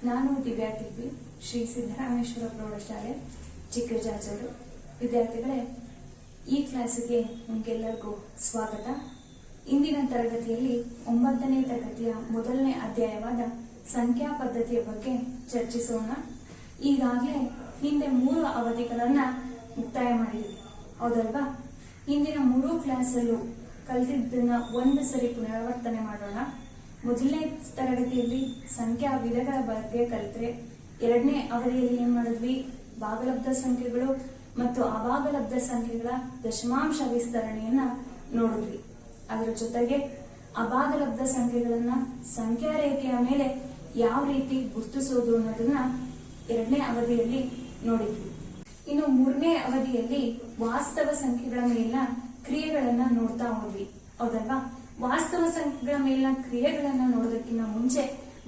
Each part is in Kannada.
ನಾನು ದಿವ್ಯಾ ಟಿಪಿ, ಶ್ರೀ ಸಿದ್ದರಾಮೇಶ್ವರ ಪ್ರೌಢಶಾಲೆ ಚಿಕ್ಕಜಾಜೂರು. ವಿದ್ಯಾರ್ಥಿಗಳೇ, ಈ ಕ್ಲಾಸಿಗೆ ನಿಮಗೆಲ್ಲರಿಗೂ ಸ್ವಾಗತ. ಇಂದಿನ ತರಗತಿಯಲ್ಲಿ 9ನೇ ತರಗತಿಯ ಮೊದಲನೇ ಅಧ್ಯಾಯವಾದ ಸಂಖ್ಯಾ ಪದ್ಧತಿಯ ಬಗ್ಗೆ ಚರ್ಚಿಸೋಣ. ಈಗಾಗಲೇ ಹಿಂದೆ 3 ಅವಧಿಗಳನ್ನ ಮುಕ್ತಾಯ ಮಾಡಿದ್ವಿ, ಹೌದಲ್ವಾ? ಹಿಂದಿನ 3 ಕ್ಲಾಸಲ್ಲೂ ಕಲಿತಿದ್ದನ್ನ ಒಂದು ಸರಿ ಪುನರಾವರ್ತನೆ ಮಾಡೋಣ. ಮೊದಲನೇ ತರಗತಿಯಲ್ಲಿ ಸಂಖ್ಯಾ ವಿಧಗಳ ಬಗ್ಗೆ ಕಲಿತ್ರೆ, 2ನೇ ಅವಧಿಯಲ್ಲಿ ಏನ್ ಮಾಡಿದ್ವಿ? ಭಾಗಲಬ್ಧ ಸಂಖ್ಯೆಗಳು ಮತ್ತು ಅಭಾಗಲಬ್ಧ ಸಂಖ್ಯೆಗಳ ದಶಮಾಂಶ ವಿಸ್ತರಣೆಯನ್ನ ನೋಡಿದ್ವಿ. ಅದರ ಜೊತೆಗೆ ಅಭಾಗಲಬ್ಧ ಸಂಖ್ಯೆಗಳನ್ನ ಸಂಖ್ಯಾ ರೇಖೆಯ ಮೇಲೆ ಯಾವ ರೀತಿ ಗುರುತಿಸೋದು ಅನ್ನೋದನ್ನ 2ನೇ ಅವಧಿಯಲ್ಲಿ ನೋಡಿದ್ವಿ. ಇನ್ನು 3ನೇ ಅವಧಿಯಲ್ಲಿ ವಾಸ್ತವ ಸಂಖ್ಯೆಗಳ ಮೇಲಿನ ಕ್ರಿಯೆಗಳನ್ನ ನೋಡ್ತಾ ಹೋದ್ವಿ, ಹೌದಲ್ವಾ? ವಾಸ್ತವ ಸಂಖ್ಯೆಗಳ ಮೇಲಿನ ಕ್ರಿಯೆಗಳನ್ನ ನೋಡೋದಕ್ಕಿಂತ ಮುಂಚೆ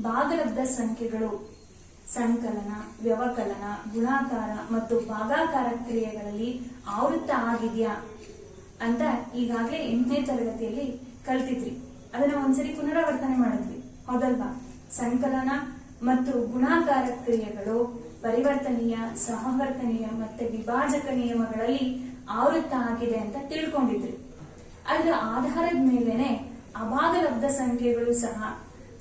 ಭಾಗಲಬ್ಧ ಸಂಖ್ಯೆಗಳು ಸಂಕಲನ, ವ್ಯವಕಲನ, ಗುಣಾಕಾರ ಮತ್ತು ಭಾಗಾಕಾರ ಕ್ರಿಯೆಗಳಲ್ಲಿ ಆವೃತ್ತ ಆಗಿದೆಯಾ ಅಂತ ಈಗಾಗಲೇ 8ನೇ ತರಗತಿಯಲ್ಲಿ ಕಲ್ತಿದ್ರಿ. ಅದನ್ನ ಒಂದ್ಸರಿ ಪುನರಾವರ್ತನೆ ಮಾಡಿದ್ವಿ, ಹೌದಲ್ವಾ? ಸಂಕಲನ ಮತ್ತು ಗುಣಾಕಾರ ಕ್ರಿಯೆಗಳು ಪರಿವರ್ತನೀಯ, ಸಹವರ್ತನೀಯ ಮತ್ತೆ ವಿಭಾಜಕ ನಿಯಮಗಳಲ್ಲಿ ಆವೃತ್ತ ಆಗಿದೆ ಅಂತ ತಿಳ್ಕೊಂಡಿದ್ರಿ. ಅದರ ಆಧಾರದ ಮೇಲೆನೆ ಅಭಾಗಲಬ್ಧ ಸಂಖ್ಯೆಗಳು ಸಹ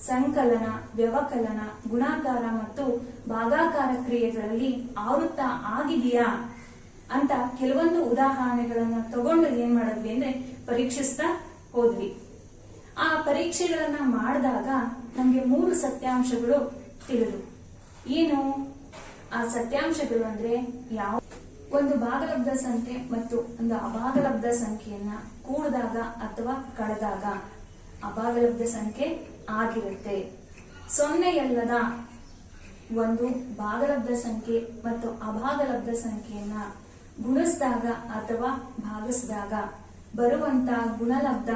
ಸಂಕಲನ, ವ್ಯವಕಲನ, ಗುಣಾಕಾರ ಮತ್ತು ಭಾಗಾಕಾರ ಕ್ರಿಯೆಗಳಲ್ಲಿ ಆವೃತ್ತ ಆಗಿದೆಯಾ ಅಂತ ಕೆಲವೊಂದು ಉದಾಹರಣೆಗಳನ್ನ ತಗೊಂಡು ಏನ್ ಮಾಡಿದ್ವಿ ಅಂದ್ರೆ ಪರೀಕ್ಷಿಸ್ತಾ ಹೋದ್ವಿ. ಆ ಪರೀಕ್ಷೆಗಳನ್ನ ಮಾಡಿದಾಗ ನಮ್ಗೆ 3 ಸತ್ಯಾಂಶಗಳು ತಿಳಿದು. ಏನು ಆ ಸತ್ಯಾಂಶಗಳು ಅಂದ್ರೆ ಯಾವ? ಒಂದು ಭಾಗಲಬ್ಧ ಸಂಖ್ಯೆ ಮತ್ತು ಒಂದು ಅಭಾಗಲಬ್ಧ ಸಂಖ್ಯೆಯನ್ನ ಕೂಡಿದಾಗ ಅಥವಾ ಕಳೆದಾಗ ಅಭಾಗಲಬ್ಧ ಸಂಖ್ಯೆ ಆಗಿರುತ್ತೆ. 0ಯಲ್ಲದ ಒಂದು ಭಾಗಲಬ್ಧ ಸಂಖ್ಯೆ ಮತ್ತು ಅಭಾಗಲಬ್ಧ ಸಂಖ್ಯೆಯನ್ನ ಗುಣಿಸಿದಾಗ ಅಥವಾ ಭಾಗಿಸಿದಾಗ ಬರುವಂತ ಗುಣಲಬ್ಧ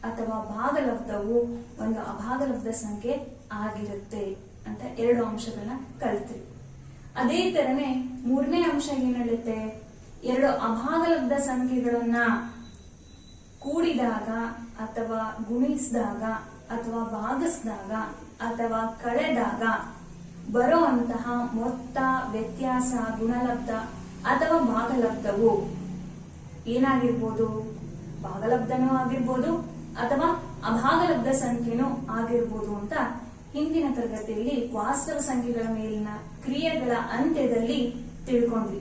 ಅಥವಾ ಭಾಗಲಬ್ಧವು ಒಂದು ಅಭಾಗಲಬ್ಧ ಸಂಖ್ಯೆ ಆಗಿರುತ್ತೆ ಅಂತ 2 ಅಂಶಗಳನ್ನ ಕಲಿತ್ರಿ. ಅದೇ ತರನೇ 3ನೇ ಅಂಶ ಏನ್ ಹೇಳುತ್ತೆ? 2 ಅಭಾಗಲಬ್ಧ ಸಂಖ್ಯೆಗಳನ್ನ ಕೂಡಿದಾಗ ಅಥವಾ ಗುಣಿಸಿದಾಗ ಅಥವಾ ಭಾಗಿಸಿದಾಗ ಅಥವಾ ಕಳೆದಾಗ ಬರುವಂತಹ ಮೊತ್ತ, ವ್ಯತ್ಯಾಸ, ಗುಣಲಬ್ಧ ಅಥವಾ ಭಾಗಲಬ್ಧವು ಏನಾಗಿರ್ಬೋದು? ಭಾಗಲಬ್ಧನೂ ಆಗಿರ್ಬೋದು ಅಥವಾ ಅಭಾಗಲಬ್ಧ ಸಂಖ್ಯೆನೂ ಆಗಿರ್ಬೋದು ಅಂತ ಹಿಂದಿನ ತರಗತಿಯಲ್ಲಿ ವಾಸ್ತವ ಸಂಖ್ಯೆಗಳ ಮೇಲಿನ ಕ್ರಿಯೆಗಳ ಅಂತ್ಯದಲ್ಲಿ ತಿಳ್ಕೊಂಡ್ವಿ.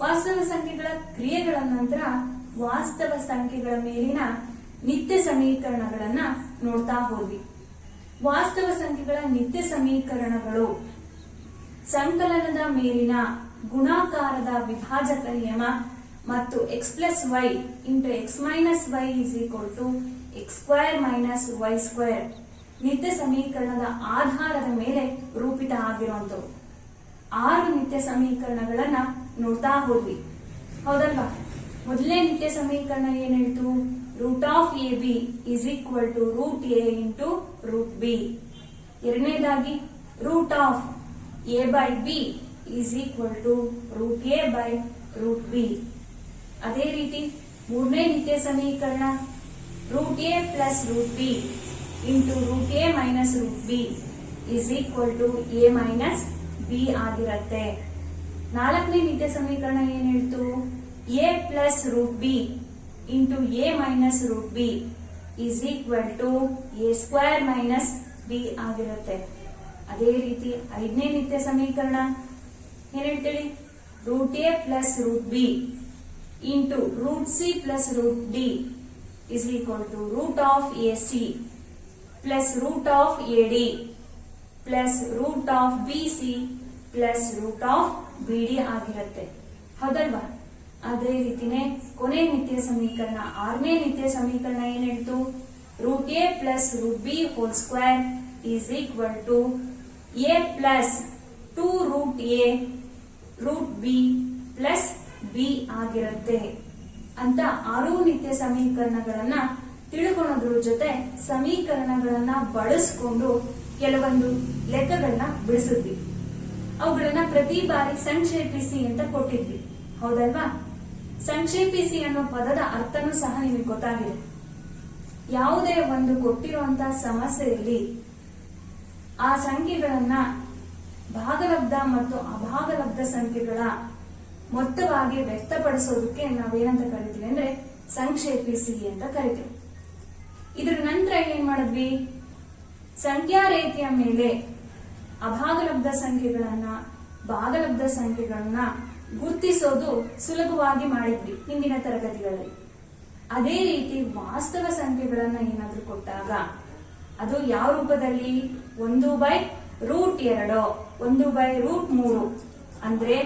ವಾಸ್ತವ ಸಂಖ್ಯೆಗಳ ಕ್ರಿಯೆಗಳ ನಂತರ ವಾಸ್ತವ ಸಂಖ್ಯೆಗಳ ಮೇಲಿನ ನಿತ್ಯ ಸಮೀಕರಣಗಳನ್ನ ನೋಡ್ತಾ ಹೋದ್ವಿ. ವಾಸ್ತವ ಸಂಖ್ಯೆಗಳ ನಿತ್ಯ ಸಮೀಕರಣಗಳು ಸಂಕಲನದ ಮೇಲಿನ ಗುಣಾಕಾರದ ವಿಭಾಜಕ ನಿಯಮ ಮತ್ತು x+y × x - y = x² - y² ನಿತ್ಯ ಸಮೀಕರಣದ ಆಧಾರದ ಮೇಲೆ ರೂಪಿತ ಆಗಿರುವಂತವು 6 ನಿತ್ಯ ಸಮೀಕರಣಗಳನ್ನ ನೋಡ್ತಾ ಹೋದ್ವಿ, ಹೌದಲ್ವಾ? ಮೊದಲನೇ ನಿತ್ಯ ಸಮೀಕರಣ ಏನ್ ಹೇಳ್ತು? √ab = √a × √b. ಎರಡನೇದಾಗಿ √a/b = √a/√b. ಅದೇ ರೀತಿ ಮೂರನೇ ನಿತ್ಯ ಸಮೀಕರಣ √a + √b × √a - √b = a - b ಆಗಿರುತ್ತೆ. ನಾಲ್ಕನೇ ನಿತ್ಯ ಸಮೀಕರಣ ಏನ್ ಹೇಳ್ತು? a + √b × a - √b = a² - b ಆಗಿರುತ್ತೆ. ಅದೇ ರೀತಿ ಐದನೇ ನಿತ್ಯ ಸಮೀಕರಣ ಏನ್ ಹೇಳ್ತೀವಿ? √a + √b × √c + √d = √ac + √ad + √bc + √bd ಆಗಿರುತ್ತೆ, ಹೌದಲ್ವಾ? ಅದೇ ರೀತಿನೇ ಕೊನೆ ನಿತ್ಯ ಸಮೀಕರಣ ಆರನೇ ನಿತ್ಯ ಸಮೀಕರಣ ಏನ್ ಹೇಳ್ತು? √a + √b² = a + 2√a √b + b ಆಗಿರುತ್ತೆ ಅಂತ 6 ನಿತ್ಯ ಸಮೀಕರಣಗಳನ್ನ ತಿಳ್ಕೊಳ್ಳೋದ್ರ ಜೊತೆ ಸಮೀಕರಣಗಳನ್ನ ಬಳಸಿಕೊಂಡು ಕೆಲವೊಂದು ಲೆಕ್ಕಗಳನ್ನ ಬಿಡಿಸಿದ್ವಿ. ಅವುಗಳನ್ನ ಪ್ರತಿ ಬಾರಿ ಸಂಕ್ಷೇಪಿಸಿ ಅಂತ ಕೊಟ್ಟಿದ್ವಿ, ಹೌದಲ್ವಾ? ಸಂಕ್ಷೇಪಿಸಿ ಅನ್ನೋ ಪದದ ಅರ್ಥನೂ ಸಹ ನಿಮಗೆ ಗೊತ್ತಾಗಿದೆ. ಯಾವುದೇ ಒಂದು ಕೊಟ್ಟಿರುವಂತಹ ಸಮಸ್ಯೆಯಲ್ಲಿ ಆ ಸಂಖ್ಯೆಗಳನ್ನ ಭಾಗಲಬ್ಧ ಮತ್ತು ಅಭಾಗಲಬ್ಧ ಸಂಖ್ಯೆಗಳ ಮೊತ್ತವಾಗಿ ವ್ಯಕ್ತಪಡಿಸೋದಕ್ಕೆ ನಾವೇನಂತ ಕರಿತೀವಿ ಅಂದ್ರೆ ಸಂಕ್ಷೇಪಿಸಿ ಅಂತ ಕರಿತೀವಿ. ಇದ್ರ ನಂತರ ಏನ್ ಮಾಡಿದ್ವಿ? ಸಂಖ್ಯಾ ರೇಖೆಯ ಮೇಲೆ ಅಭಾಗಲಬ್ಧ ಸಂಖ್ಯೆಗಳನ್ನ ಭಾಗಲಬ್ಧ ಸಂಖ್ಯೆಗಳನ್ನ ಗುರುತಿಸೋದು ಸುಲಭವಾಗಿ ಮಾಡಿದ್ವಿ ಹಿಂದಿನ ತರಗತಿಗಳಲ್ಲಿ. ಅದೇ ರೀತಿ ವಾಸ್ತವ ಸಂಖ್ಯೆಗಳನ್ನ ಏನಾದ್ರೂ ಕೊಟ್ಟಾಗ ಅದು ಯಾವ ರೂಪದಲ್ಲಿ? 1/√2, 1/√3 ಅಂದ್ರೆ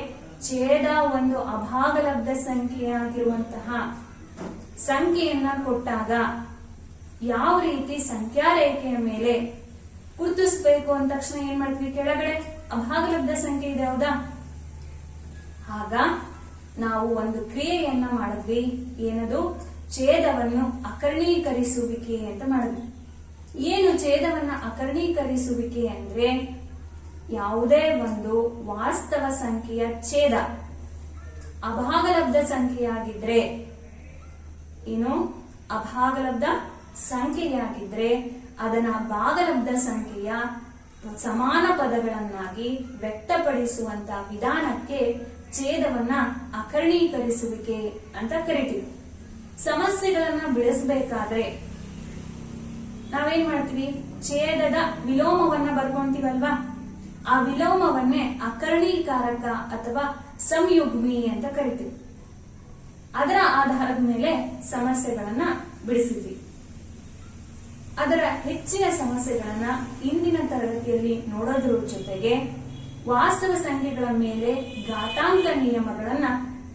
ಛೇದ ಒಂದು ಅಭಾಗಲಬ್ಧ ಸಂಖ್ಯೆಯಾಗಿರುವಂತಹ ಸಂಖ್ಯೆಯನ್ನ ಕೊಟ್ಟಾಗ ಯಾವ ರೀತಿ ಸಂಖ್ಯಾ ರೇಖೆಯ ಮೇಲೆ ಗುರುತಿಸಬೇಕು ಅಂದ ತಕ್ಷಣ ಏನ್ ಮಾಡ್ತೀವಿ? ಕೆಳಗಡೆ ಅಭಾಗಲಬ್ಧ ಸಂಖ್ಯೆ ಇದೆ, ಹೌದಾ? ಆಗ ನಾವು ಒಂದು ಕ್ರಿಯೆಯನ್ನ ಮಾಡಿದ್ವಿ. ಏನದು? ಛೇದವನ್ನು ಅಕರ್ಣೀಕರಿಸುವಿಕೆ ಅಂತ ಮಾಡಿದ್ವಿ. ಏನು ಛೇದವನ್ನ ಅಕರ್ಣೀಕರಿಸುವಿಕೆ ಅಂದ್ರೆ ಯಾವುದೇ ಒಂದು ವಾಸ್ತವ ಸಂಖ್ಯೆಯ ಛೇದ ಅಭಾಗಲಬ್ಧ ಸಂಖ್ಯೆಯಾಗಿದ್ರೆ, ಏನು ಅಭಾಗಲಬ್ಧ ಸಂಖ್ಯೆಯಾಗಿದ್ರೆ ಅದನ್ನ ಭಾಗಲಬ್ಧ ಸಂಖ್ಯೆಯ ಸಮಾನ ಪದಗಳನ್ನಾಗಿ ವ್ಯಕ್ತಪಡಿಸುವಂತ ವಿಧಾನಕ್ಕೆ ಛೇದವನ್ನ ಅಕರ್ಣೀಕರಿಸುವಿಕೆ ಅಂತ ಕರಿತೀವಿ. ಸಮಸ್ಯೆಗಳನ್ನ ಬಿಡಿಸಬೇಕಾದ್ರೆ ನಾವೇನ್ ಮಾಡ್ತೀವಿ? ಛೇದದ ವಿಲೋಮವನ್ನ ಬರ್ಕೊಂತೀವಲ್ವಾ? ಆ ವಿಲೋಮವನ್ನೇ ಅಕರ್ಣೀಕಾರಕ ಅಥವಾ ಸಂಯುಗ್ಮಿ ಅಂತ ಕರಿತೀವಿ. ಅದರ ಆಧಾರದ ಮೇಲೆ ಸಮಸ್ಯೆಗಳನ್ನ ಬಿಡಿಸಿದ್ವಿ. ಅದರ ಹೆಚ್ಚಿನ ಸಮಸ್ಯೆಗಳನ್ನ ಇಂದಿನ ತರಗತಿಯಲ್ಲಿ ನೋಡೋದ್ರ ಜೊತೆಗೆ ವಾಸ್ತವ ಸಂಖ್ಯೆಗಳ ಮೇಲೆ ಘಾತಾಂಕ ನಿಯಮಗಳನ್ನ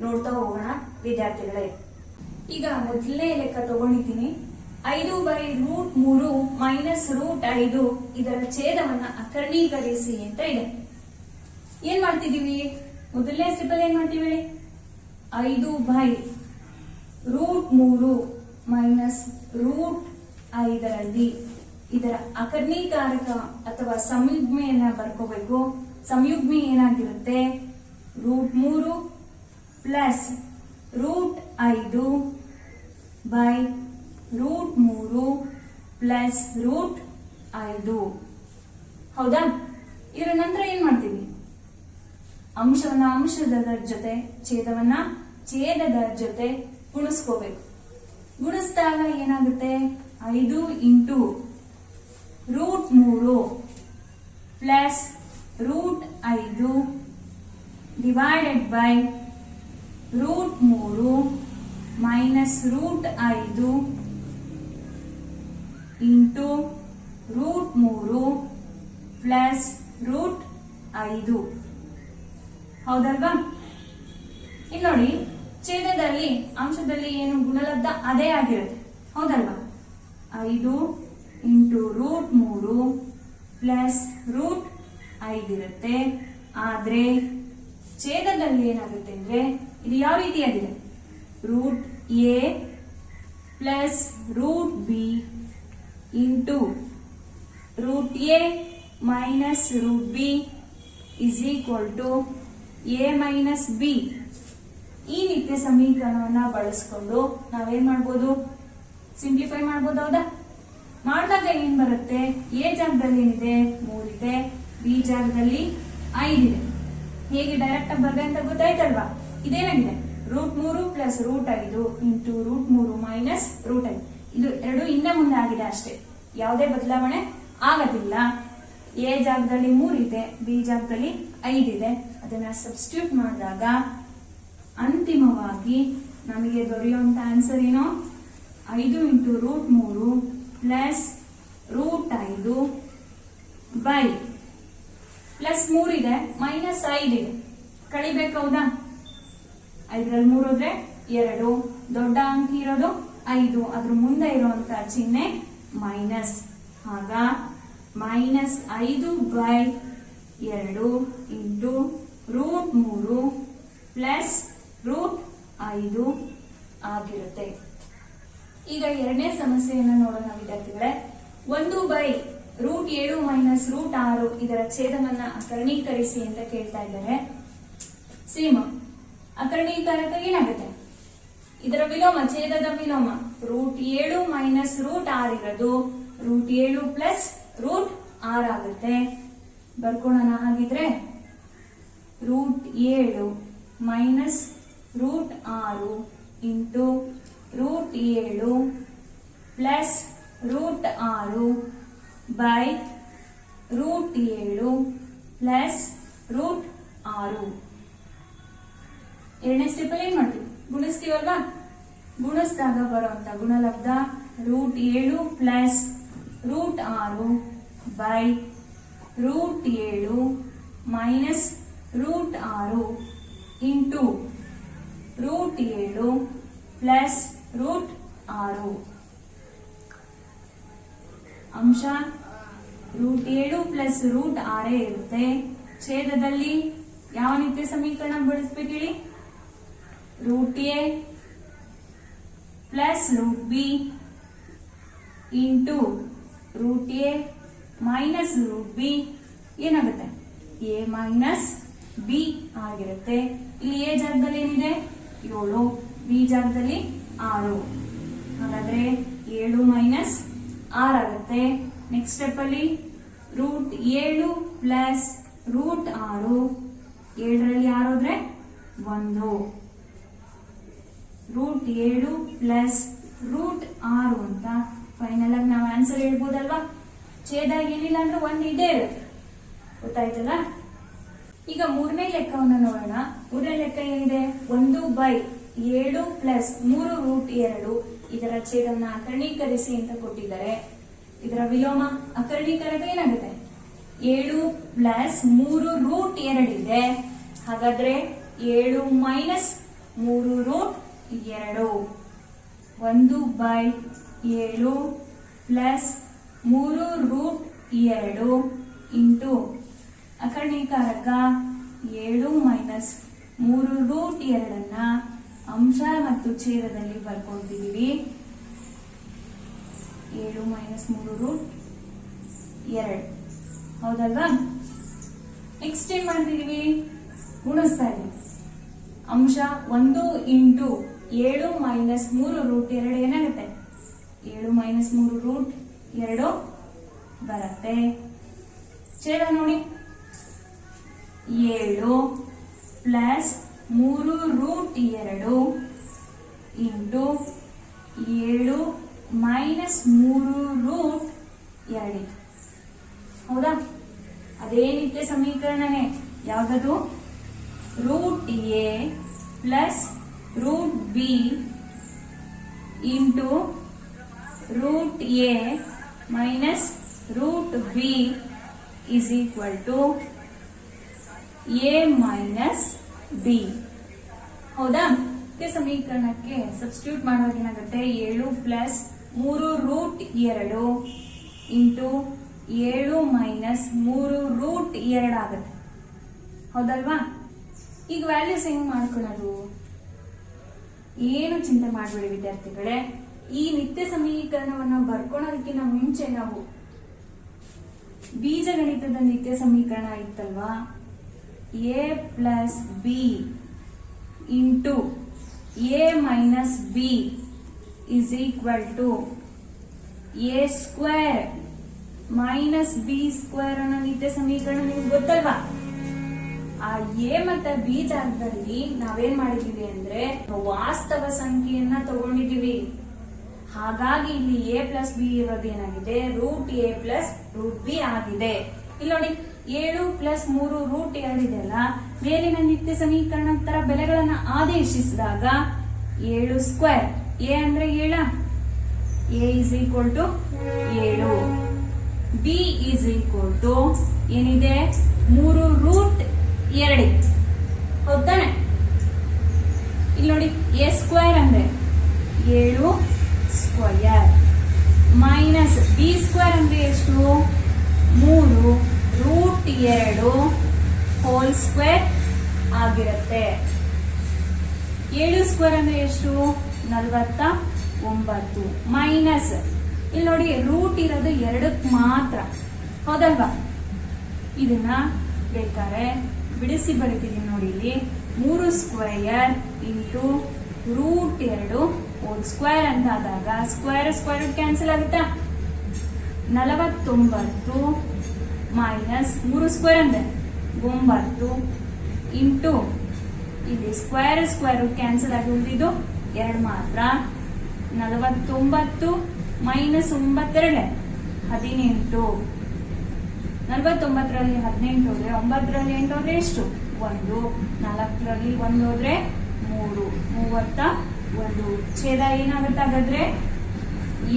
ನೋಡ್ತಾ ಹೋಗೋಣ ವಿದ್ಯಾರ್ಥಿಗಳೇ. ಈಗ ಮೊದಲನೇ ಲೆಕ್ಕ ತಗೊಂಡಿದ್ದೀನಿ. 5/√3 -√5 ಇದರ ಛೇದವನ್ನ ಅಕರ್ಣೀಕರಿಸಿ ಅಂತ ಇದೆ. ಏನ್ ಮಾಡ್ತಿದೀವಿ? ಮೊದಲನೇ ಸ್ಟೆಪ್ ಅಲ್ಲಿ ಏನ್ ಮಾಡ್ತೀವಿ ಹೇಳಿ? 5/√3 -√5ರಲ್ಲಿ ಇದರ ಅಕರ್ಣೀಕಾರಕ ಅಥವಾ ಸಂಯುಗ್ಮೆಯನ್ನ ಬರ್ಕೋಬೇಕು. ಸಂಯುಗ್ಮಿ ಏನಾಗಿರುತ್ತೆ? √3 + √5 √3 + √5. ಹೌದಾ? ಇದರ ನಂತರ ಏನ್ ಮಾಡ್ತೀವಿ? ಅಂಶವನ್ನ ಅಂಶದ ಜೊತೆ, ಛೇದವನ್ನ ಛೇದದ ಜೊತೆ ಗುಣಿಸ್ಕೋಬೇಕು. ಗುಣಿಸಿದಾಗ ಏನಾಗುತ್ತೆ? 5 × √3 + √5 ಡಿವೈಡೆಡ್ ಬೈ √3 -√5 ಇಂಟು √3 + √5. ಹೌದಲ್ವಾ? ಇಲ್ಲಿ ನೋಡಿ, ಛೇದದಲ್ಲಿ ಅಂಶದಲ್ಲಿ ಏನು ಗುಣಲಬ್ಧ ಅದೇ ಆಗಿರುತ್ತೆ, ಹೌದಲ್ವಾ? 5 × √3 + √5 ಇರುತ್ತೆ. ಆದ್ರೆ ಛೇದದಲ್ಲಿ ಏನಾಗುತ್ತೆ ಅಂದ್ರೆ ಇದು ಯಾವ ರೀತಿಯಾಗಿದೆ? √a + √b into √a -√b is equal to a - b. ಈ ನಿತ್ಯ ಸಮೀಕರಣವನ್ನ ಬಳಸ್ಕೊಂಡು ನಾವೇನ್ ಮಾಡ್ಬೋದು? ಸಿಂಪ್ಲಿಫೈ ಮಾಡ್ಬೋದು, ಹೌದಾ? ಮಾಡಿದಾಗ ಏನ್ ಬರುತ್ತೆ? a ಜಾಗದಲ್ಲಿ ಏನಿದೆ? 3 ಇದೆ, b ಜಾಗದಲ್ಲಿ 5 ಇದೆ. ಹೇಗೆ ಡೈರೆಕ್ಟ್ ಆಗಿ ಬರ್ದೆ ಅಂತ ಗೊತ್ತಾಯ್ತಲ್ವಾ? ಇದೇನಾಗಿದೆ? √3 + √5 ಇಂಟು √3 - √5. ಇದು ಎರಡು ಹಿಂದೆ ಮುಂದೆ ಆಗಿದೆ ಅಷ್ಟೇ, ಯಾವುದೇ ಬದಲಾವಣೆ ಆಗೋದಿಲ್ಲ. ಎ ಜಾಗದಲ್ಲಿ 3 ಇದೆ, ಬಿ ಜಾಗದಲ್ಲಿ 5 ಇದೆ. ಅದನ್ನ ಸಬ್ಸ್ಟಿಟ್ಯೂಟ್ ಮಾಡಿದಾಗ ಅಂತಿಮವಾಗಿ ನಮಗೆ ದೊರೆಯುವಂತ ಆನ್ಸರ್ ಏನು? 5 × √3 + √5 ಬೈ +3 ಇದೆ, -5 ಇದೆ, ಕಳಿಬೇಕು, ಹೌದಾ? 5ರಲ್ಲಿ 3 ಹೋದ್ರೆ 2, ದೊಡ್ಡ ಅಂಕಿ ಇರೋದು 5, ಅದ್ರ ಮುಂದೆ ಇರುವಂತ ಚಿಹ್ನೆ ಮೈನಸ್. ಆಗ -5/2 ಇಂಟು √3 + √5 ಆಗಿರುತ್ತೆ. ಈಗ ಎರಡನೇ ಸಮಸ್ಯೆಯನ್ನು ನೋಡೋಣ ವಿದ್ಯಾರ್ಥಿಗಳೇ. 1/√3 √7 ಮೈನಸ್ √6 ಇದರ ಛೇದವನ್ನ ಅಕರ್ಣೀಕರಿಸಿ ಅಂತ ಕೇಳ್ತಾ ಇದ್ದಾರೆ. ಸೇಮ್ ಅಕರ್ಣೀಕರಕ ಏನಾಗುತ್ತೆ? ಇದರ ವಿಲೋಮ, ಛೇದದ ವಿಲೋಮ √7 ಮೈನಸ್ √6 ಇರೋದು √7 ಪ್ಲಸ್ √6 ಆಗುತ್ತೆ. ಬರ್ಕೊಳ್ಳೋಣ. ಹಾಗಿದ್ರೆ √7 minus √6 into √7 plus √6 by √7 plus √6. ಎರಡನೇ ಸ್ಟೆಪ್ ಅಲ್ಲಿ ಏನ್ ಮಾಡ್ತೀವಿ? ಗುಣಿಸ್ತೀವಲ್ವಾ? ಗುಣಿಸಿದಾಗ ಬರುವಂತ ಗುಣಲಬ್ಧ √7 plus √6 by √7 minus √6 into √7 plus √6. ಅಂಶ √7 ಪ್ಲಸ್ √6 ಇರುತ್ತೆ. ಛೇದದಲ್ಲಿ ಯಾವ ನಿತ್ಯ ಸಮೀಕರಣ ಬಳಸ್ಬೇಕು ಹೇಳಿ? √a plus √b into √a minus √b ಏನಾಗುತ್ತೆ? a ಮೈನಸ್ b ಆಗಿರುತ್ತೆ. ಇಲ್ಲಿ a ಜಾಗದಲ್ಲಿ ಏನಿದೆ? 7, b ಜಾಗದಲ್ಲಿ 6. ಹಾಗಾದ್ರೆ 7 ಮೈನಸ್ 6 ಆಗುತ್ತೆ. ನೆಕ್ಸ್ಟ್ ಸ್ಟೆಪ್ ಅಲ್ಲಿ √7 ಪ್ಲಸ್ √6, 7ರಲ್ಲಿ 6 ಹೋದ್ರೆ 1. √7 ಪ್ಲಸ್ √6 ಅಂತ ಫೈನಲ್ ಆಗಿ ನಾವು ಆನ್ಸರ್ ಹೇಳ್ಬೋದಲ್ವಾ? ಛೇದ ಏನಿಲ್ಲ ಅಂದ್ರೆ 1 ಇದೇ ಇರುತ್ತೆ. ಗೊತ್ತಾಯ್ತಲ್ಲ? ಈಗ ಮೂರನೇ ಲೆಕ್ಕವನ್ನು ನೋಡೋಣ. ಮೂರನೇ ಲೆಕ್ಕ ಏನಿದೆ? 1/7 ಪ್ಲಸ್ 3√2 ಇದರ ಛೇದವನ್ನ ಅಕರ್ಣೀಕರಿಸಿ ಅಂತ ಕೊಟ್ಟಿದ್ದಾರೆ. ಇದರ ವಿಲೋಮ ಅಕರ್ಣೀಕರಕ ಏನಾಗುತ್ತೆ? 7 ಪ್ಲಸ್ 3√2 ಇದೆ. ಹಾಗಾದ್ರೆ 7 ಮೈನಸ್ 3√2 1/7 ಪ್ಲಸ್ 3√2 ಇಂಟು ಅಕರ್ಣೀಕಾರಕ 7 ಮೈನಸ್ 3√2 ಅಂಶ ಮತ್ತು ಛೇದದಲ್ಲಿ ಬರ್ಕೊಳ್ತಿದೀವಿ. 7 ಮೈನಸ್ 3√2 ಹೌದಲ್ವಾ? ನೆಕ್ಸ್ಟ್ ಏನ್ ಮಾಡ್ತಿದೀವಿ? ಗುಣಿಸ್ತಾ ಇದೀವಿ. ಅಂಶ 1 ಇಂಟು 7 ಮೈನಸ್ 3√2 ಏನಾಗುತ್ತೆ? 7 ಮೈನಸ್ 3√2 ಬರುತ್ತೆ. ಛೇದ ನೋಡಿ, 7 ಪ್ಲಸ್ 3√2 ಇಂಟು 7 ಮೈನಸ್ 3√2. ಹೌದಾ? ಅದೇ ನಿತ್ಯ ಸಮೀಕರಣನೇ. ಯಾವ್ದದು? √a plus √b into √a minus √b is equal to a minus b. ಹೌದಾ? ನಿತ್ಯ ಸಮೀಕರಣಕ್ಕೆ ಸಬ್ಸ್ಟಿಟ್ಯೂಟ್ ಮಾಡುವಾಗ ಏನಾಗುತ್ತೆ? 7 ಪ್ಲಸ್ 3√2 ಇಂಟು 7 ಮೈನಸ್ 3√2 ಆಗುತ್ತೆ. ಹೌದಲ್ವಾ? ಈಗ ವ್ಯಾಲ್ಯೂಸ್ ಹೆಂಗ್ ಮಾಡ್ಕೊಳ್ಳೋದು? ಏನು ಚಿಂತೆ ಮಾಡಬೇಡಿ ವಿದ್ಯಾರ್ಥಿಗಳೇ. ಈ ನಿತ್ಯ ಸಮೀಕರಣವನ್ನು ಬರ್ಕೊಳ್ಳೋದಕ್ಕಿಂತ ಮುಂಚೆ ನಾವು ಬೀಜಗಣಿತದ ನಿತ್ಯ ಸಮೀಕರಣ ಇತ್ತಲ್ವಾ? a plus b into a minus b is equal to a square minus b square ಅನ್ನೋ ನಿತ್ಯ ಸಮೀಕರಣ ನಿಮ್ಗೆ ಗೊತ್ತಲ್ವಾ? ಆ a ಮತ್ತೆ b ಜಾಗದಲ್ಲಿ ನಾವೇನ್ ಮಾಡಿದೀವಿ ಅಂದ್ರೆ ವಾಸ್ತವ ಸಂಖ್ಯೆಯನ್ನ ತಗೊಂಡಿದೀವಿ. ಹಾಗಾಗಿ ಇಲ್ಲಿ a ಪ್ಲಸ್ b ಇರೋದು ಏನಾಗಿದೆ? √a ಪ್ಲಸ್ √b ಆಗಿದೆ. ಇಲ್ಲಿ ನೋಡಿ, 7 ಪ್ಲಸ್ 3√2 ಇದೆಯಲ್ಲ, ಮೇಲಿನ ನಿತ್ಯ ಸಮೀಕರಣ ತರ ಬೆಲೆಗಳನ್ನ ಆದೇಶಿಸಿದಾಗ 7 ಸ್ಕ್ವೇರ್, a ಅಂದ್ರೆ 7, a is equal to 7, b is equal to ಏನಿದೆ? 3√2. ಹೌದಾನೆ? ಇಲ್ಲಿ ನೋಡಿ, a ಸ್ಕ್ವೇರ್ ಅಂದ್ರೆ 7 ಸ್ಕ್ವಯರ್ ಮೈನಸ್ b ಸ್ಕ್ವೇರ್ ಅಂದ್ರೆ ಎಷ್ಟು? 3√2 ಹೋಲ್ ಸ್ಕ್ವೇರ್ ಆಗಿರುತ್ತೆ. 7 ಸ್ಕ್ವೇರ್ ಅಂದ್ರೆ ಎಷ್ಟು? 49 ಮೈನಸ್ ಇಲ್ಲಿ ನೋಡಿ ರೂಟ್ ಇರೋದು 2ಕ್ಕೆ ಮಾತ್ರ, ಹೌದಲ್ವಾ? ಇದನ್ನ ಬೇಕಾದ್ರೆ ಬಿಡಿಸಿ ಬರೀತೀವಿ ನೋಡಿ ಇಲ್ಲಿ. 3 square into root 2 whole square ಅಂತ ಆದಾಗ ಸ್ಕ್ವೇರ್ ಸ್ಕ್ವೇರ್ ಕ್ಯಾನ್ಸಲ್ ಆಗುತ್ತಾ? 49 ಮೈನಸ್ 3 ಸ್ಕ್ವೇರ್ ಅಂದ್ರೆ 9 ಇಂಟು ಇಲ್ಲಿ ಸ್ಕ್ವೇರ್ ಸ್ಕ್ವೇರ್ ಕ್ಯಾನ್ಸಲ್ ಆಗಿ ಉಳಿದಿದ್ದು 2 ಮಾತ್ರ. 49 ಮೈನಸ್ 9 18. 49ರಲ್ಲಿ 18 ಹೋದ್ರೆ 9ರಲ್ಲಿ 8 ಹೋದ್ರೆ ಎಷ್ಟು? 1. 4ರಲ್ಲಿ 1 ಹೋದ್ರೆ 3. 31. ಛೇದ ಏನಾಗುತ್ತೆ ಹಾಗಾದ್ರೆ?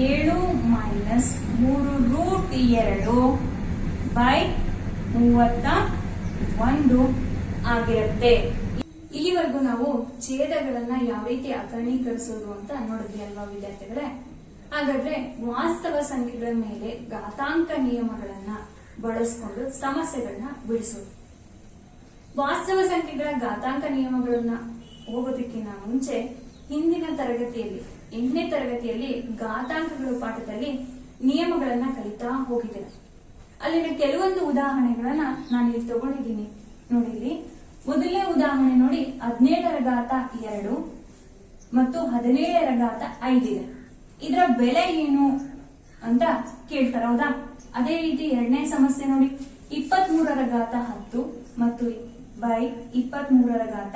7 ಮೈನಸ್ 3 ರೂಟ್ 2 ಬೈ 31 ಆಗಿರುತ್ತೆ. ಇಲ್ಲಿವರೆಗೂ ನಾವು ಛೇದಗಳನ್ನ ಯಾವ ರೀತಿ ಅಕರ್ಣೀಕರಿಸೋದು ಅಂತ ನೋಡಿದ್ವಿ ಅಲ್ವಾ ವಿದ್ಯಾರ್ಥಿಗಳೇ? ಹಾಗಾದ್ರೆ ವಾಸ್ತವ ಸಂಖ್ಯೆಗಳ ಮೇಲೆ ಘಾತಾಂಕ ನಿಯಮಗಳನ್ನ ಬಳಸಿಕೊಂಡು ಸಮಸ್ಯೆಗಳನ್ನ ಬಿಡಿಸೋದು. ವಾಸ್ತವ ಸಂಖ್ಯೆಗಳ ಘಾತಾಂಕ ನಿಯಮಗಳನ್ನ ಹೋಗೋದಕ್ಕಿಂತ ಮುಂಚೆ ಹಿಂದಿನ ತರಗತಿಯಲ್ಲಿ 8ನೇ ತರಗತಿಯಲ್ಲಿ ಘಾತಾಂಕಗಳು ಪಾಠದಲ್ಲಿ ನಿಯಮಗಳನ್ನ ಕಲಿತಾ ಹೋಗಿದ್ದೇನೆ. ಅಲ್ಲಿನ ಕೆಲವೊಂದು ಉದಾಹರಣೆಗಳನ್ನ ನಾನು ಇಲ್ಲಿ ತಗೊಂಡಿದ್ದೀನಿ ನೋಡಿ. ಇಲ್ಲಿ ಮೊದಲನೇ ಉದಾಹರಣೆ ನೋಡಿ, 17ರ ಘಾತ 2 ಮತ್ತು 17ರ ಘಾತ 5 ಇದೆ. ಇದರ ಬೆಲೆ ಏನು ಅಂತ ಕೇಳ್ತಾರ, ಹೌದಾ? ಅದೇ ರೀತಿ ಎರಡನೇ ಸಮಸ್ಯೆ ನೋಡಿ, 23ರ ಘಾತ 10 ಮತ್ತು ಬೈ 23ರ ಘಾತ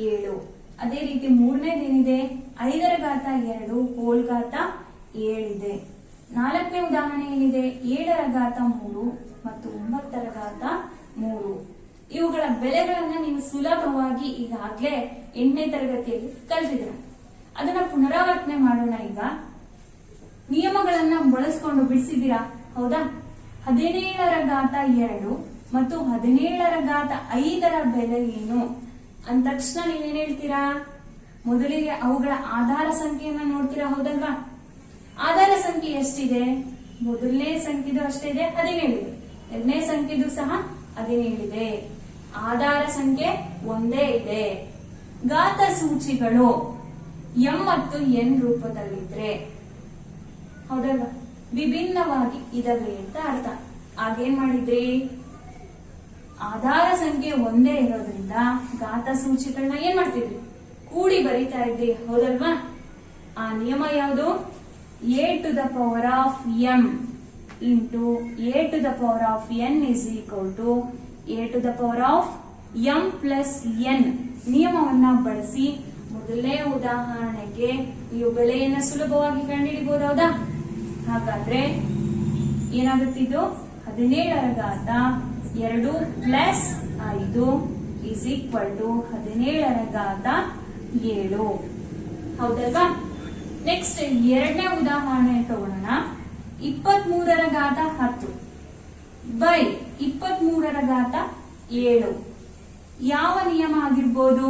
7. ಅದೇ ರೀತಿ ಮೂರನೇದೇನಿದೆ, 5ರ ಘಾತ 2 ಹೋಲ್ ಘಾತ 7 ಇದೆ. 4ನೇ ಉದಾಹರಣೆ ಏನಿದೆ, 7ರ ಘಾತ 3 ಮತ್ತು 9ರ ಘಾತ 3. ಇವುಗಳ ಬೆಲೆಗಳನ್ನ ನೀವು ಸುಲಭವಾಗಿ ಈಗಾಗಲೇ 8ನೇ ತರಗತಿಯಲ್ಲಿ ಕಲಿತಿದ್ದೀರ. ಅದನ್ನ ಪುನರಾವರ್ತನೆ ಮಾಡೋಣ. ಈಗ ನಿಯಮಗಳನ್ನ ಬಳಸ್ಕೊಂಡು ಬಿಡಿಸಿದ್ದೀರಾ, ಹೌದಾ? 17ರ ಘಾತ 2 ಮತ್ತು 17ರ ಘಾತ 5ರ ಬೆಲೆ ಏನು ಅಂದ ತಕ್ಷಣ ನೀವೇನ್ ಹೇಳ್ತೀರಾ? ಮೊದಲಿಗೆ ಅವುಗಳ ಆಧಾರ ಸಂಖ್ಯೆಯನ್ನ ನೋಡ್ತೀರಾ, ಹೌದಲ್ವಾ? ಆಧಾರ ಸಂಖ್ಯೆ ಎಷ್ಟಿದೆ? ಮೊದಲನೇ ಸಂಖ್ಯೆದು ಅಷ್ಟೇ ಇದೆ, 17 ಇದೆ. ಎರಡನೇ ಸಂಖ್ಯೆದು ಸಹ 17 ಇದೆ. ಆಧಾರ ಸಂಖ್ಯೆ ಒಂದೇ ಇದೆ. ಘಾತ ಸೂಚಿಗಳು m ಮತ್ತು n ರೂಪದಲ್ಲಿದ್ರೆ, ಹೌದಲ್ವಾ, ವಿಭಿನ್ನವಾಗಿ ಇದಾವೆ ಅಂತ ಅರ್ಥ. ಆಗೇನ್ ಮಾಡಿದ್ರಿ? ಆಧಾರ ಸಂಖ್ಯೆ ಒಂದೇ ಇರೋದ್ರಿಂದ ಘಾತ ಸೂಚಿಗಳನ್ನ ಏನ್ ಮಾಡ್ತಿದ್ರಿ? ಕೂಡಿ ಬರೀತಾ ಇದ್ರಿ, ಹೌದಲ್ವಾ? ಆ ನಿಯಮ ಯಾವುದು? a to the power of m into a to the power of n is equal to a to the power of m plus n ನಿಯಮವನ್ನ ಬಳಸಿ ಮೊದಲನೇ ಉದಾಹರಣೆಗೆ ಈ ಬೆಲೆಯನ್ನ ಸುಲಭವಾಗಿ ಕಂಡುಹಿಡಿಬಹುದು, ಹೌದಾ? ಹಾಗಾದ್ರೆ ಏನಾಗುತ್ತಿದ್ದು? 17ರ ಘಾತ 2 ಪ್ಲಸ್ 5 is equal to 17ರ ಘಾತ 7, ಹೌದಲ್ವಾ? ನೆಕ್ಸ್ಟ್ ಎರಡನೇ ಉದಾಹರಣೆ ತಗೊಳ್ಳೋಣ. 23ರ ಘಾತ 10 ಬೈ 23ರ ಘಾತ 7 ಯಾವ ನಿಯಮ ಆಗಿರ್ಬೋದು?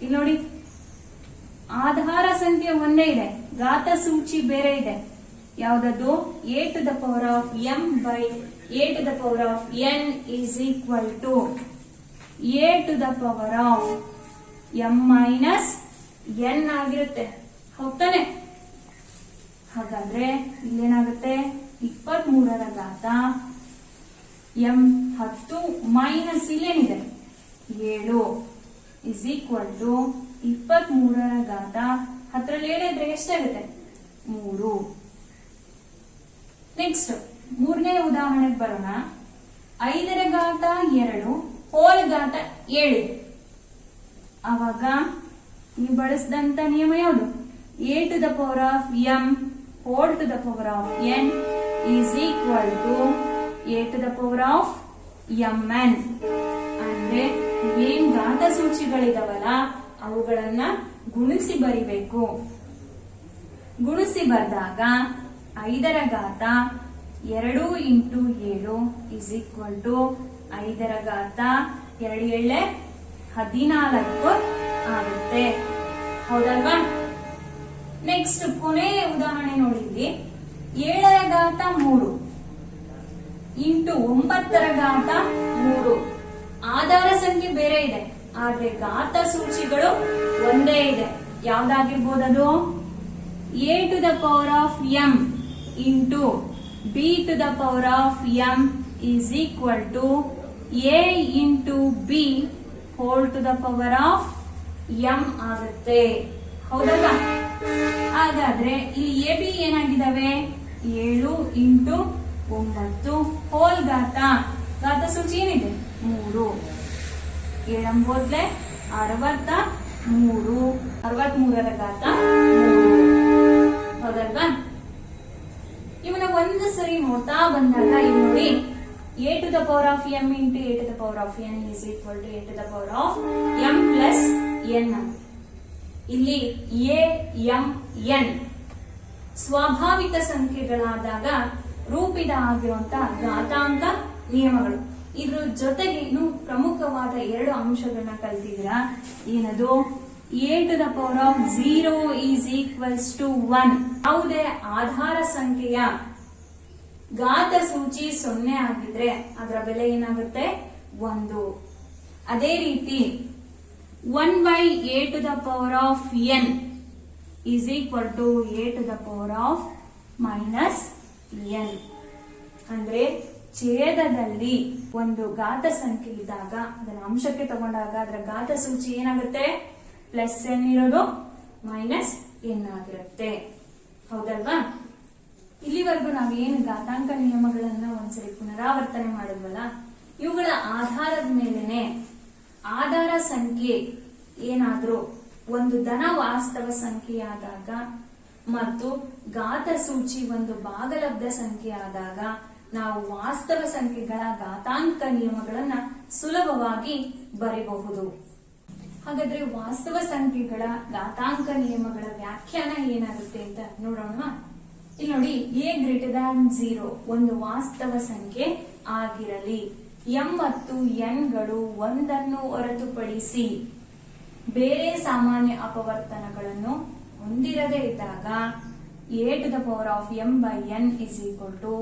ಇಲ್ಲಿ ನೋಡಿ, ಆಧಾರ ಸಂಖ್ಯೆ ಒಂದೇ ಇದೆ, ಘಾತ ಸೂಚಿ ಬೇರೆ ಇದೆ. ಯಾವ್ದದು? a to the power of m by a to the power of n is equal to a to the power of m minus n ಆಗಿರುತ್ತೆ, ಹೌದಾನೆ? ಹಾಗಾದ್ರೆ ಇಲ್ಲೇನಾಗುತ್ತೆ? 23ರ ಘಾತ m 10 ಮೈನಸ್ ಇಲ್ಲೇನಿದೆ 7 is equal to 23ರ ಘಾತ 10ರಲ್ಲಿ 7 ಇದ್ರೆ ಎಷ್ಟಾಗುತ್ತೆ? 3. ನೆಕ್ಸ್ಟ್ ಮೂರನೇ ಉದಾಹರಣೆಗೆ ಬರೋಣ. 5ರ ಘಾತ 2 ಹೋಲ್ ಘಾತ 7. ಅವಾಗ ನೀವು ಬಳಸಿದಂತ ನಿಯಮ ಯಾವುದು? a to the power of m whole to the power of n is equal to a to the power of mn. ಅಂದ್ರೆ ಏನ್ ಘಾತ ಸೂಚಿಗಳಿದಾವಲ್ಲ ಅವುಗಳನ್ನ ಗುಣಿಸಿ ಬರಿಬೇಕು. ಗುಣಿಸಿ ಬರೆದಾಗ 5ರ ಘಾತ 2 ಇಂಟು 7 is equal to 5ರ ಘಾತ 2 7 14 ಆಗುತ್ತೆ, ಹೌದಲ್ವಾ? ನೆಕ್ಸ್ಟ್ ಕೊನೆಯ ಉದಾಹರಣೆ ನೋಡಿದ್ವಿ. 7ರ ಘಾತ 3 ಇಂಟು 9ರ ಘಾತ 3 ಆಧಾರ ಸಂಖ್ಯೆ ಬೇರೆ ಇದೆ, ಆದ್ರೆ ಘಾತ ಸೂಚಿಗಳು ಒಂದೇ ಇದೆ. ಯಾವ್ದಾಗಿರ್ಬೋದದು? a to the power of m into b to the power of m is equal to a into b whole to the power of m ಆಗುತ್ತೆ. ಹೌದಲ್ವಾ? ಹಾಗಾದ್ರೆ ಇಲ್ಲಿ ಎ ಬಿ ಏನಾಗಿದ್ದಾವೆ? 7 ಇಂಟು 9 ಹೋಲ್ ಘಾತ ಸೂಚಿ ಏನಿದೆ? 3. 7 63, 63ರ ಘಾತ 3. ಹೌದಲ್ವಾ? ಇವನ್ನ ಒಂದು ಸರಿ ನೋಡ್ತಾ ಬಂದಾಗ ಇಲ್ಲಿ ನೋಡಿ a to the power of m into a to the power of n is equal to a to the power of m plus n. ಇಲ್ಲಿ a, m, n ಸ್ವಾಭಾವಿಕ ಸಂಖ್ಯೆಗಳಾದಾಗ ರೂಪಿತ ಆಗಿರುವಂತಹ ಘಾತಾಂಕ ನಿಯಮಗಳು. ಇದ್ರ ಜೊತೆಗೆ ಇನ್ನು ಪ್ರಮುಖವಾದ 2 ಅಂಶಗಳನ್ನ ಕಲ್ತಿದ್ದೀರಾ. ಏನದು? a to the power of 0 is equals to 1. ಯಾವುದೇ ಆಧಾರ ಸಂಖ್ಯೆಯ ಘಾತ ಸೂಚಿ 0 ಆಗಿದ್ರೆ ಅದರ ಬೆಲೆ ಏನಾಗುತ್ತೆ? 1. ಅದೇ ರೀತಿ 1 by a to the power of n is equal to a to the power of minus n. ಅಂದ್ರೆ ಛೇದದಲ್ಲಿ ಒಂದು ಘಾತ ಸಂಖ್ಯೆ ಇದ್ದಾಗ ಅದನ್ನ ಅಂಶಕ್ಕೆ ತಗೊಂಡಾಗ ಅದರ ಘಾತ ಸೂಚಿ ಏನಾಗುತ್ತೆ? ಪ್ಲಸ್ n ಇರೋದು ಮೈನಸ್ n ಆಗಿರುತ್ತೆ. ಹೌದಲ್ವಾ? ಇಲ್ಲಿವರೆಗೂ ನಾವೇನು ಘಾತಾಂಕ ನಿಯಮಗಳನ್ನ ಒಂದ್ಸರಿ ಪುನರಾವರ್ತನೆ ಮಾಡಿದ್ವಲ್ಲ, ಇವುಗಳ ಆಧಾರದ ಮೇಲೆನೆ ಆಧಾರ ಸಂಖ್ಯೆ ಏನಾದ್ರೂ ಒಂದು ಧನ ವಾಸ್ತವ ಸಂಖ್ಯೆ ಆದಾಗ ಮತ್ತು ಘಾತ ಸೂಚಿ ಒಂದು ಭಾಗಲಬ್ಧ ಸಂಖ್ಯೆ ಆದಾಗ ನಾವು ವಾಸ್ತವ ಸಂಖ್ಯೆಗಳ ಘಾತಾಂಕ ನಿಯಮಗಳನ್ನ ಸುಲಭವಾಗಿ ಬರೆಯಬಹುದು. ಹಾಗಾದ್ರೆ ವಾಸ್ತವ ಸಂಖ್ಯೆಗಳ ಘಾತಾಂಕ ನಿಯಮಗಳ ವ್ಯಾಖ್ಯಾನ ಏನಾಗುತ್ತೆ ಅಂತ ನೋಡೋಣ. ಇಲ್ಲಿ ನೋಡಿ, a greater than 0 ಒಂದು ವಾಸ್ತವ ಸಂಖ್ಯೆ ಆಗಿರಲಿ, m ಮತ್ತು n ಗಳು ಒಂದನ್ನು ಹೊರತುಪಡಿಸಿ ಬೇರೆ ಸಾಮಾನ್ಯ ಅಪವರ್ತನಗಳನ್ನು ಹೊಂದಿರದೇ ಇದ್ದಾಗ a to the power of m by n is equal to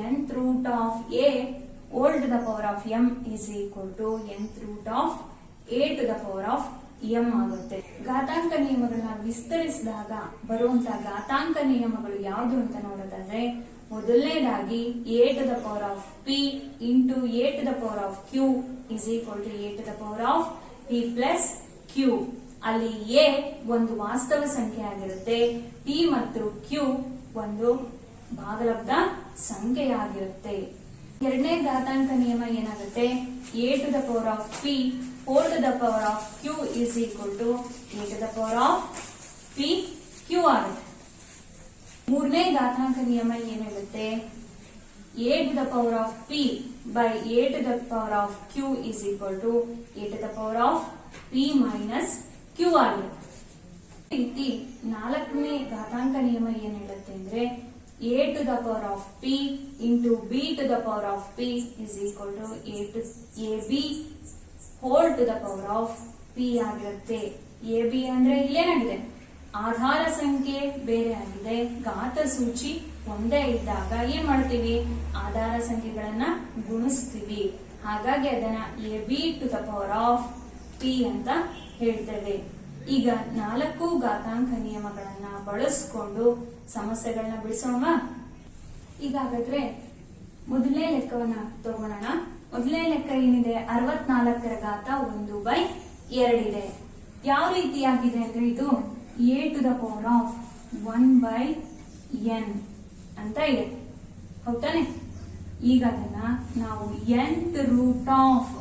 nth root of a whole to the power of m is equal to nth root of a to the power of m ಆಗುತ್ತೆ. ಘಾತಾಂಕ ನಿಯಮಗಳನ್ನ ವಿಸ್ತರಿಸಿದಾಗ ಬರುವಂತಹ ಘಾತಾಂಕ ನಿಯಮಗಳು ಯಾವುದು ಅಂತ ನೋಡೋದಾದ್ರೆ, ಮೊದಲನೇದಾಗಿ a to the power of p into a to the power of q is equal to a to the power of p plus q. ಅಲ್ಲಿ a ಒಂದು ವಾಸ್ತವ ಸಂಖ್ಯೆ ಆಗಿರುತ್ತೆ, p ಮತ್ತು q ಒಂದು ಭಾಗಲಬ್ಧ ಸಂಖ್ಯೆಯಾಗಿರುತ್ತೆ. ಎರಡನೇ ಘಾತಾಂಕ ನಿಯಮ ಏನಾಗುತ್ತೆ? a to the power of p whole to the power of q is equal to a to the power of p q ಆಗುತ್ತೆ. ಮೂರನೇ ಘಾತಾಂಕ ನಿಯಮ ಏನಾಗುತ್ತೆ? a to the power of p by a to the power of q is equal to a to the power of p minus q ಆಗುತ್ತೆ. ಈ ರೀತಿ ನಾಲ್ಕನೇ ಘಾತಾಂಕ ನಿಯಮ ಏನ್ ಹೇಳುತ್ತೆ ಅಂದ್ರೆ, a to the power of p into b to the power of p is equal to ab whole to the power of p ಆಗಿರುತ್ತೆ. ab ಅಂದ್ರೆ ಇಲ್ಲೇನಾಗಿದೆ? ಆಧಾರ ಸಂಖ್ಯೆ ಬೇರೆ ಆಗಿದೆ, ಘಾತ ಸೂಚಿ ಒಂದೇ ಇದ್ದಾಗ ಏನ್ ಮಾಡ್ತೀವಿ? ಆಧಾರ ಸಂಖ್ಯೆಗಳನ್ನ ಗುಣಿಸ್ತೀವಿ. ಹಾಗಾಗಿ ಅದನ್ನ ab to the power of p ಅಂತ ಹೇಳ್ತೇವೆ. ಈಗ 4 ಘಾತಾಂಕ ನಿಯಮಗಳನ್ನ ಬಳಸಿಕೊಂಡು ಸಮಸ್ಯೆಗಳನ್ನ ಬಿಡಿಸೋಣ. ಈಗ ಹಾಗಾದ್ರೆ ಮೊದಲನೇ ಲೆಕ್ಕವನ್ನ ತಗೊಳ್ಳೋಣ. ಮೊದಲನೇ ಲೆಕ್ಕ ಏನಿದೆ? 64ರ ಘಾತ 1/2 ಇದೆ. ಯಾವ ರೀತಿಯಾಗಿದೆ ಅಂದ್ರೆ, ಇದು a to the power of 1/n ಅಂತ ಇದೆ. ಹೌದಾನೆ? ಈಗ ಅದನ್ನ ನಾವು nth ರೂಟ್ ಆಫ್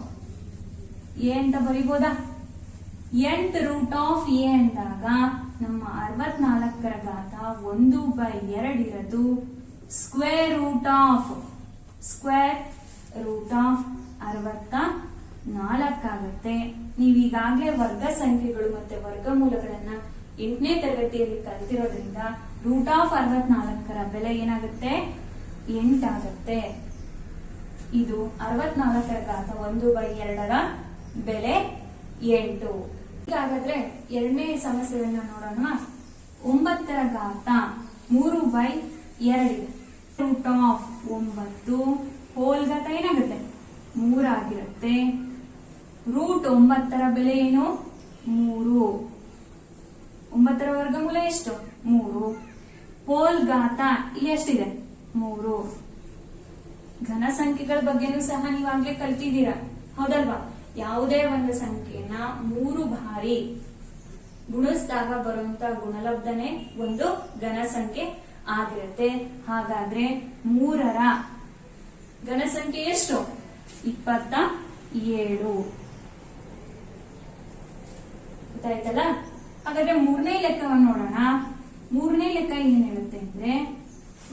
a ಅಂತ ಬರೀಬೋದಾ? nth ರೂಟ್ ಆಫ್ a ಅಂದಾಗ ನಮ್ಮ 64ರ ಘಾತ 1/2 ಇರೋದು ಸ್ಕ್ವೇರ್ ರೂಟ್ ಆಫ್ 64 ಆಗುತ್ತೆ. ನೀವೀಗಾಗಲೇ ವರ್ಗ ಸಂಖ್ಯೆಗಳು ಮತ್ತೆ ವರ್ಗಮೂಲಗಳನ್ನ 8ನೇ ತರಗತಿಯಲ್ಲಿ ಕಲಿತಿರೋದ್ರಿಂದ ರೂಟ್ ಆಫ್ 64ರ ಬೆಲೆ ಏನಾಗುತ್ತೆ? 8 ಆಗುತ್ತೆ. ಇದು 64ರ ಘಾತ 1/2ರ ಬೆಲೆ 8. ಹಾಗಾದ್ರೆ ಎರಡನೇ ಸಮಸ್ಯೆಯನ್ನ ನೋಡೋಣ. 9ರ ಘಾತ 3/2 ರೂಟ್ ಆಫ್ 9 ಹೋಲ್ ಘಾತ ಏನಾಗುತ್ತೆ? 3 ಆಗಿರುತ್ತೆ. ರೂಟ್ 9ರ ಬೆಲೆ ಏನು? 3. 9ರ ವರ್ಗಮೂಲ ಎಷ್ಟು? 3. ಹೋಲ್ ಘಾತ ಇಲ್ಲಿ ಎಷ್ಟಿದೆ? 3. ಘನ ಸಂಖ್ಯೆಗಳ ಬಗ್ಗೆನೂ ಸಹ ನೀವಾಗ್ಲೇ ಕಲ್ತಿದ್ದೀರಾ, ಹೌದಲ್ವಾ? ಯಾವುದೇ ಒಂದು ಸಂಖ್ಯೆಯನ್ನ 3 ಬಾರಿ ಗುಣಿಸಿದಾಗ ಬರುವಂತ ಗುಣಲಬ್ಧನೆ ಒಂದು ಘನ ಸಂಖ್ಯೆ ಆಗಿರುತ್ತೆ. ಹಾಗಾದ್ರೆ 3ರ ಘನ ಸಂಖ್ಯೆ ಎಷ್ಟು? 27. ಗೊತ್ತಾಯ್ತಲ್ಲ? ಹಾಗಾದ್ರೆ 3ನೇ ಲೆಕ್ಕವನ್ನು ನೋಡೋಣ. 3ನೇ ಲೆಕ್ಕ ಏನ್ ಹೇಳುತ್ತೆ ಅಂದ್ರೆ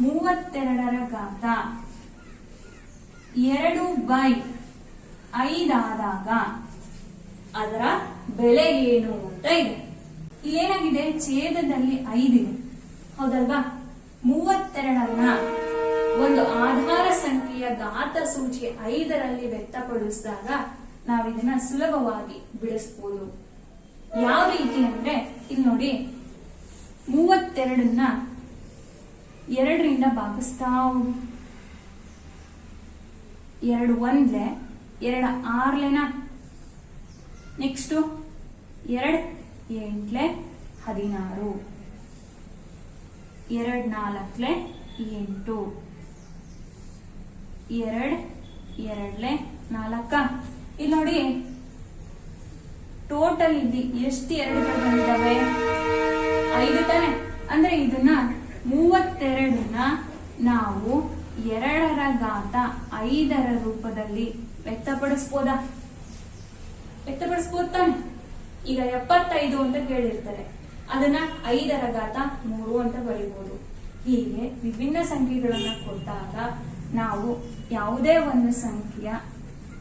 32ರ ಘಾತ 2/5 ಆದಾಗ ಅದರ ಬೆಲೆ ಏನು ಅಂತ ಇದೆ. ಇಲ್ಲೇನಾಗಿದೆ? ಛೇದದಲ್ಲಿ 5 ಇದೆ, ಹೌದಲ್ವಾ? 32ನ್ನ ಒಂದು ಆಧಾರ ಸಂಖ್ಯೆಯ ಘಾತ ಸೂಚಿ 5ರಲ್ಲಿ ವ್ಯಕ್ತಪಡಿಸಿದಾಗ ನಾವಿದನ್ನ ಸುಲಭವಾಗಿ ಬಿಡಿಸಬಹುದು. ಯಾವ ರೀತಿ ಅಂದ್ರೆ ಇಲ್ಲಿ ನೋಡಿ, 32ನ್ನ 2ರಿಂದ ಭಾಗಿಸ್ತಾ ಹೋಗಿ. 2 1 2 6 ನೆಕ್ಸ್ಟ್ 2 8 16 2 4 8 2 2 4. ಇಲ್ಲಿ ನೋಡಿ, ಟೋಟಲ್ ಇಲ್ಲಿ ಎಷ್ಟು 2ಗಳು ಬಂದಿದ್ದಾವೆ? 5 ತಾನೆ. ಅಂದ್ರೆ ಇದನ್ನ 32ನ್ನ ನಾವು 2ರ ಘಾತ 5ರ ರೂಪದಲ್ಲಿ ವ್ಯಕ್ತಪಡಿಸಬಹುದಾ? ವ್ಯಕ್ತಪಡಿಸಬಹುದು ತಾನೆ. ಈಗ 75 ಅಂತ ಕೇಳಿರ್ತಾರೆ, ಅದನ್ನ 5ರ ಘಾತ 3 ಅಂತ ಬರೀಬಹುದು. ಹೀಗೆ ವಿಭಿನ್ನ ಸಂಖ್ಯೆಗಳನ್ನ ಕೊಟ್ಟಾಗ ನಾವು ಯಾವುದೇ ಒಂದು ಸಂಖ್ಯೆಯ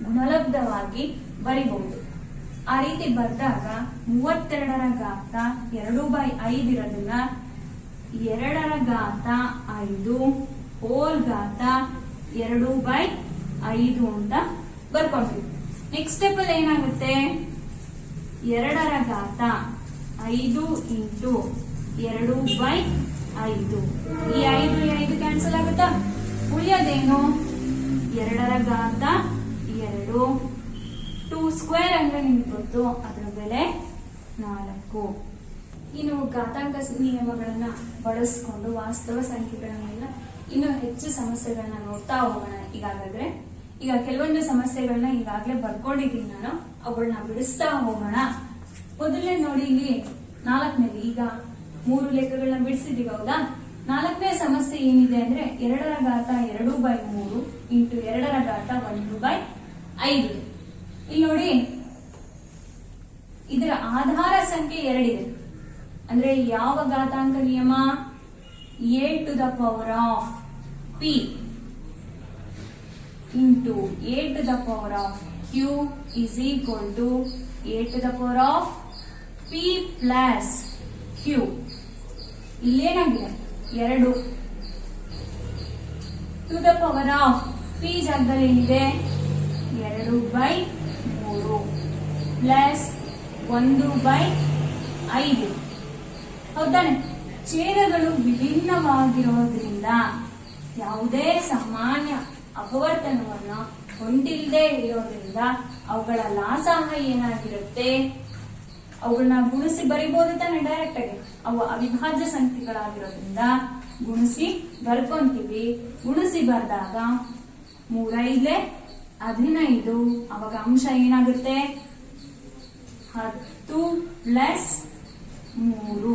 ಗುಣಲಬ್ಧವಾಗಿ ಬರಿಬಹುದು. ಆ ರೀತಿ ಬರ್ದಾಗ 32ರ ಘಾತ 2/5 ಇರೋದನ್ನ 2ರ ಘಾತ 5 ಹೋಲ್ ಘಾತ 2/5 ಅಂತ ಬರ್ಕೊಂಡ್ವಿ. ನೆಕ್ಸ್ಟ್ ಸ್ಟೆಪ್ ಅಲ್ಲಿ ಏನಾಗುತ್ತೆ? 2ರ ಘಾತ 5 ಇಂಟು 2/5. ಈ 5 ಕ್ಯಾನ್ಸಲ್ ಆಗುತ್ತಾ? ಉಳಿಯೋದೇನು? 2ರ ಘಾತ 2. 2 ಸ್ಕ್ವೇರ್ ಅಂದ್ರೆ ನಿಮ್ಗೆ ಗೊತ್ತು, ಅದರ ಬೆಲೆ 4. ಇನ್ನು ಘಾತಾಂಕ ನಿಯಮಗಳನ್ನ ಬಳಸಿಕೊಂಡು ವಾಸ್ತವ ಸಂಖ್ಯೆಗಳನ್ನೆಲ್ಲ ಇನ್ನು ಹೆಚ್ಚು ಸಮಸ್ಯೆಗಳನ್ನ ನೋಡ್ತಾ ಹೋಗೋಣ. ಈಗ ಕೆಲವೊಂದು ಸಮಸ್ಯೆಗಳನ್ನ ಈಗಾಗಲೇ ಬರ್ಕೊಂಡಿದ್ದೀನಿ ನಾನು, ಅವುಗಳನ್ನ ಬಿಡಿಸ್ತಾ ಹೋಗೋಣ. ಮೊದಲನೇ ನೋಡಿ, ಇಲ್ಲಿ 4ನೇದು ಈಗ 3 ಲೆಕ್ಕಗಳನ್ನ ಬಿಡಿಸಿದೀವಿ, ಹೌದಾ? 4ನೇ ಸಮಸ್ಯೆ ಏನಿದೆ ಅಂದ್ರೆ 2ರ ಘಾತ 2/3 ಇಂಟು 2ರ ಘಾತ 1/5. ಇಲ್ಲಿ ನೋಡಿ, ಇದರ ಆಧಾರ ಸಂಖ್ಯೆ 2 ಇದೆ. ಅಂದ್ರೆ ಯಾವ ಘಾತಾಂಕ ನಿಯಮ? a to the power of p into a to the power of q is equal to a to the power of p plus q. ಇಲ್ಲೇನಾಗಿದೆ? 2 to the power of p ಜಾಗದಲ್ಲಿ ಏನಿದೆ? 2/3 ಪ್ಲಸ್ 1/5. ಹೌದಾನೆ? ಛೇದಗಳು ವಿಭಿನ್ನವಾಗಿರೋದ್ರಿಂದ ಯಾವುದೇ ಸಾಮಾನ್ಯ ಅಪವರ್ತನವನ್ನು ಹೊಂದಿಲ್ಲದೆ ಇರೋದ್ರಿಂದ ಅವುಗಳ ಲಾಸಾಹ ಏನಾಗಿರುತ್ತೆ? ಅವುಗಳನ್ನ ಗುಣಿಸಿ ಬರಿಬಹುದು ತಾನೆ ಡೈರೆಕ್ಟ್ ಆಗಿ. ಅವು ಅವಿಭಾಜ್ಯ ಸಂಖ್ಯೆಗಳಾಗಿರೋದ್ರಿಂದ ಗುಣಿಸಿ ಬರ್ಕೊಂತೀವಿ. ಗುಣಿಸಿ ಬರ್ದಾಗ 3 5 ಅವಾಗ ಅಂಶ ಏನಾಗುತ್ತೆ? 10 ಪ್ಲಸ್ 3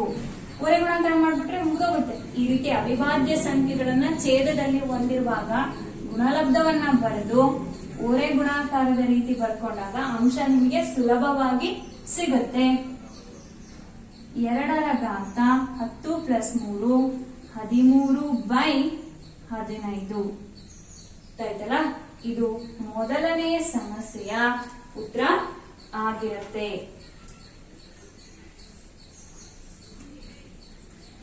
ಒರೆ ಗುಣಾಕಾರ ಮಾಡ್ಬಿಟ್ರೆ ಮುಗಿದೋಗುತ್ತೆ. ಈ ರೀತಿ ಅವಿಭಾಜ್ಯ ಸಂಖ್ಯೆಗಳನ್ನ ಛೇದದಲ್ಲಿ ಹೊಂದಿರುವಾಗ ಗುಣಲಬ್ಧವನ್ನ ಬರೆದು ಒರೆ ಗುಣಾಕಾರದ ರೀತಿ ಬರ್ಕೊಂಡಾಗ ಅಂಶ ನಿಮಗೆ ಸುಲಭವಾಗಿ ಸಿಗುತ್ತೆ. 2ರ ಘಾತ 10 ಪ್ಲಸ್ 3 13/15. ಆಯ್ತಲ್ಲ? ಇದು ಮೊದಲನೇ ಸಮಸ್ಯೆಯ ಉತ್ತರ ಆಗಿರುತ್ತೆ.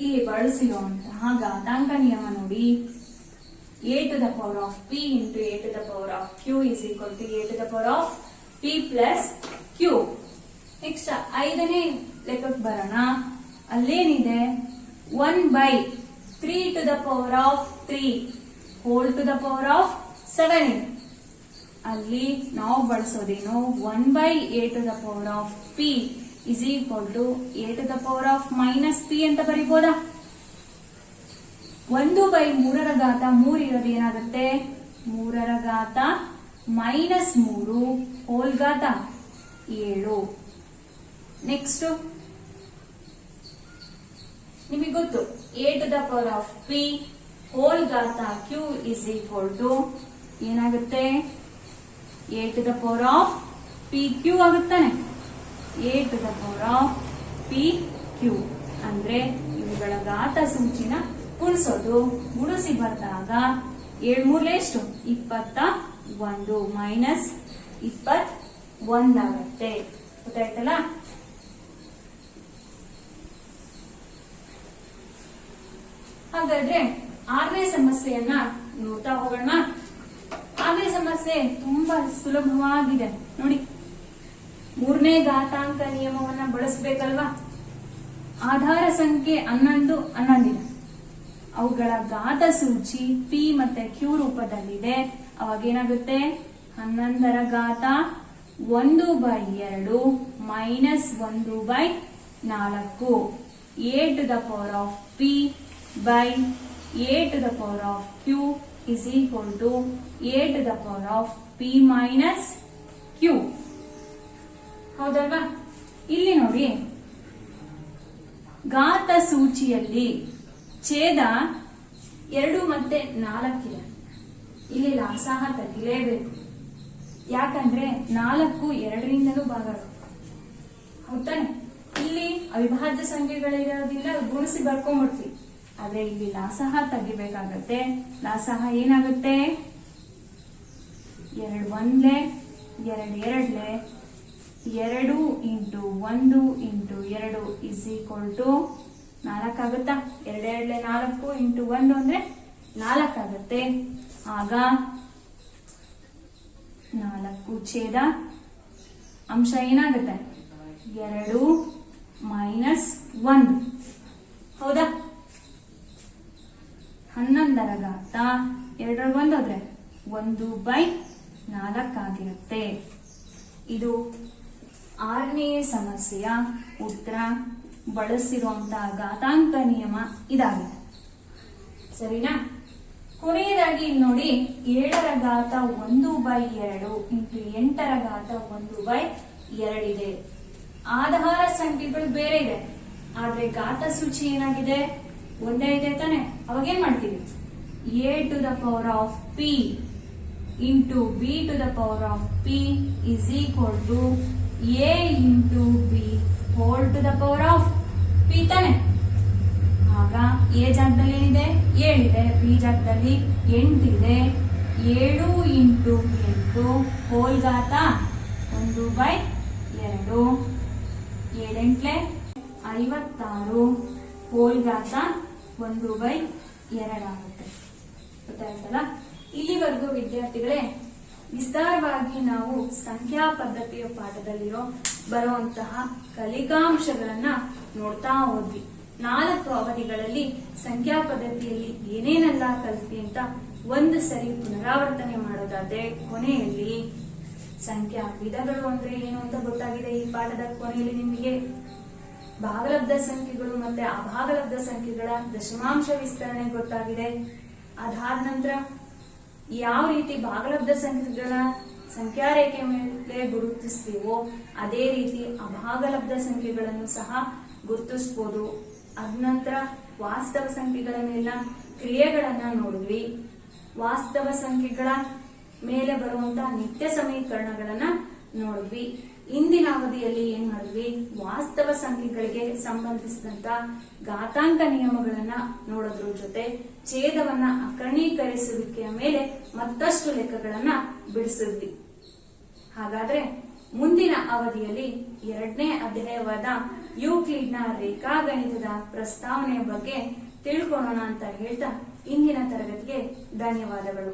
ಇಲ್ಲಿ ಬಳಸಿರುವಂತಹ ಘಾತಾಂಕ ನಿಯಮ ನೋಡಿ, a to the power of p into a to the power of q is equal to a to the power of p plus q. Next 5ನೇ ಲೆಕ್ಕಕ್ಕೆ ಬರೋಣ. ಅಲ್ಲೇನಿದೆ? 1/3 to the power of 3 whole to the power of 7. ಅಲ್ಲಿ ನಾವು ಬಳಸೋದೇನು? 1/a to the power of p is equal to a to the power of minus p ಅಂತ ಬರಿಬೋದಾ? 1/3ರ ಘಾತ 3 ಇರೋದು ಏನಾಗುತ್ತೆ? 3ರ ಘಾತ -3 ಹೋಲ್ ಘಾತ 7. ನೆಕ್ಸ್ಟ್ ನಿಮಗೆ ಗೊತ್ತು a to the power of p whole ಘಾತ q is equal to ಏನಾಗುತ್ತೆ a to the power of pq ಆಗುತ್ತಾನೆ. a to the power of pq ಅಂದ್ರೆ ಇವುಗಳ ಘಾತ ಸೂಚಿನ ಗುಣಿಸೋದು. ಗುಣಿಸಿ ಬರ್ದಾಗ 7 ಮೂರಲೆ ಎಷ್ಟು 21 ಮೈನಸ್ 21 ಆಗುತ್ತೆ. ಗೊತ್ತಾಯ್ತಲ್ಲ? ಹಾಗಾದ್ರೆ 6ನೇ ಸಮಸ್ಯೆಯನ್ನ ನೋಡ್ತಾ ಹೋಗೋಣ. 6ನೇ ಸಮಸ್ಯೆ ತುಂಬಾ ಸುಲಭವಾಗಿದೆ ನೋಡಿ. 3ನೇ ಘಾತಾಂಕ ನಿಯಮವನ್ನ ಬಳಸಬೇಕಲ್ವಾ? ಆಧಾರ ಸಂಖ್ಯೆ 11 ಇದೆ. ಅವುಗಳ ಘಾತ ಸೂಚಿ p ಮತ್ತೆ q ರೂಪದಲ್ಲಿದೆ. ಅವಾಗ ಏನಾಗುತ್ತೆ 11ರ ಘಾತ 1/2 minus 1/4 a to the power of p by a to the power of q is equal to a to the power of p minus q. ಹೌದಲ್ವಾ? ಇಲ್ಲಿ ನೋಡಿ, ಘಾತ ಸೂಚಿಯಲ್ಲಿ ಛೇದ 2 ಮತ್ತೆ 4 ಇದೆ. ಇಲ್ಲಿ ಲಾಸಾಹ ತೆಗಿಲೇಬೇಕು. ಯಾಕಂದ್ರೆ 4 2ರಿಂದಲೂ ಭಾಗಗಳು. ಹೌದಾನೆ? ಇಲ್ಲಿ ಅವಿಭಾಜ್ಯ ಸಂಖ್ಯೆಗಳಿರೋದ್ರಿಂದ ಗುಣಿಸಿ ಬರ್ಕೊಂಡ್ಬಿಡ್ತೀವಿ. ಆದ್ರೆ ಇಲ್ಲಿ ಲಾಸಾಹ ತೆಗಿಬೇಕಾಗತ್ತೆ. ಲಾಸಾಹ ಏನಾಗುತ್ತೆ 2 1 2 2 into 1 into 2 is equal to 4 ಆಗುತ್ತಾ? 2 2 4 ಇಂಟು 1 ಅಂದ್ರೆ 4 ಆಗುತ್ತೆ. ಆಗ 4 ಛೇದ ಅಂಶ ಏನಾಗುತ್ತೆ 2 ಮೈನಸ್ 1. ಹೌದಾ? 11ರ ಘಾತ 2 1 ಹೋದ್ರೆ 1/4 ಆಗಿರುತ್ತೆ. ಇದು 6ನೇ ಸಮಸ್ಯೆಯ ಉತ್ತರ. ಬಳಸಿರುವಂತಹ ಘಾತಾಂಕ ನಿಯಮ ಇದಾಗಿದೆ. ಸರಿನಾ? ಕೊನೆಯದಾಗಿ ಇಲ್ಲಿ ನೋಡಿ, 7ರ ಘಾತ 1/2 ಇಂಟು 8ರ ಘಾತ 1/2 ಇದೆ. ಆಧಾರ ಸಂಖ್ಯೆಗಳು ಬೇರೆ ಇದೆ, ಆದ್ರೆ ಘಾತ ಸೂಚಿ ಏನಾಗಿದೆ ಒಂದೇ ಇದೆ ತಾನೆ. ಅವಾಗ ಏನ್ ಮಾಡ್ತೀವಿ a to the power of p into b to the power of p is equal to a into b whole to the power of p ತಾನೆ. ಆಗ a ಜಾಗದಲ್ಲಿ ಏನಿದೆ 7 ಇದೆ, b ಜಾಗದಲ್ಲಿ 8 ಇದೆ. 7 ಇಂಟು 8 ಹೋಲ್ ಘಾತ 1/2 7 8 56 ಹೋಲ್ ಘಾತ 1/2 ಆಗುತ್ತೆ. ಗೊತ್ತಾಯ್ತಲ್ಲ? ಇಲ್ಲಿವರೆಗೂ ವಿದ್ಯಾರ್ಥಿಗಳೇ ವಿಸ್ತಾರವಾಗಿ ನಾವು ಸಂಖ್ಯಾ ಪದ್ಧತಿಯ ಪಾಠದಲ್ಲಿರೋ ಬರುವಂತಹ ಕಲಿಕಾಂಶಗಳನ್ನ ನೋಡ್ತಾ ಹೋದ್ವಿ. 4 ಅವಧಿಗಳಲ್ಲಿ ಸಂಖ್ಯಾ ಪದ್ಧತಿಯಲ್ಲಿ ಏನೇನೆಲ್ಲ ಕಲಿತ್ವಿ ಅಂತ ಒಂದು ಸರಿ ಪುನರಾವರ್ತನೆ ಮಾಡೋದಾದ್ರೆ, ಕೊನೆಯಲ್ಲಿ ಸಂಖ್ಯಾ ವಿಧಗಳು ಅಂದ್ರೆ ಏನು ಅಂತ ಗೊತ್ತಾಗಿದೆ. ಈ ಪಾಠದ ಕೊನೆಯಲ್ಲಿ ನಿಮಗೆ ಭಾಗಲಬ್ಧ ಸಂಖ್ಯೆಗಳು ಮತ್ತೆ ಅಭಾಗಲಬ್ಧ ಸಂಖ್ಯೆಗಳ ದಶಮಾಂಶ ವಿಸ್ತರಣೆ ಗೊತ್ತಾಗಿದೆ. ಅದಾದ ನಂತರ ಯಾವ ರೀತಿ ಭಾಗಲಬ್ಧ ಸಂಖ್ಯೆಗಳ ಸಂಖ್ಯಾ ರೇಖೆ ಮೇಲೆ ಗುರುತಿಸ್ತೀವೋ ಅದೇ ರೀತಿ ಅಭಾಗಲಬ್ಧ ಸಂಖ್ಯೆಗಳನ್ನು ಸಹ ಗುರುತಿಸಬಹುದು. ಅದ ನಂತರ ವಾಸ್ತವ ಸಂಖ್ಯೆಗಳ ಮೇಲಿನ ಕ್ರಿಯೆಗಳನ್ನ ನೋಡಿದ್ವಿ. ವಾಸ್ತವ ಸಂಖ್ಯೆಗಳ ಮೇಲೆ ಬರುವಂತಹ ನಿತ್ಯ ಸಮೀಕರಣಗಳನ್ನ ನೋಡಿದ್ವಿ. ಇಂದಿನ ಅವಧಿಯಲ್ಲಿ ಏನ್ ಮಾಡಿದ್ವಿ, ವಾಸ್ತವ ಸಂಖ್ಯೆಗಳಿಗೆ ಸಂಬಂಧಿಸಿದಂತ ಘಾತಾಂಕ ನಿಯಮಗಳನ್ನ ನೋಡೋದ್ರ ಜೊತೆ ಛೇದವನ್ನ ಅಕರ್ಣೀಕರಿಸುವಿಕೆಯ ಮೇಲೆ ಮತ್ತಷ್ಟು ಲೆಕ್ಕಗಳನ್ನ ಬಿಡಿಸಿದ್ವಿ. ಹಾಗಾದ್ರೆ ಮುಂದಿನ ಅವಧಿಯಲ್ಲಿ 2ನೇ ಅಧ್ಯಾಯವಾದ ಯೂಕ್ಲಿಡ್ನ ರೇಖಾಗಣಿತದ ಪ್ರಸ್ತಾವನೆಯ ಬಗ್ಗೆ ತಿಳ್ಕೊಳ್ಳೋಣ ಅಂತ ಹೇಳ್ತಾ ಇಂದಿನ ತರಗತಿಗೆ ಧನ್ಯವಾದಗಳು.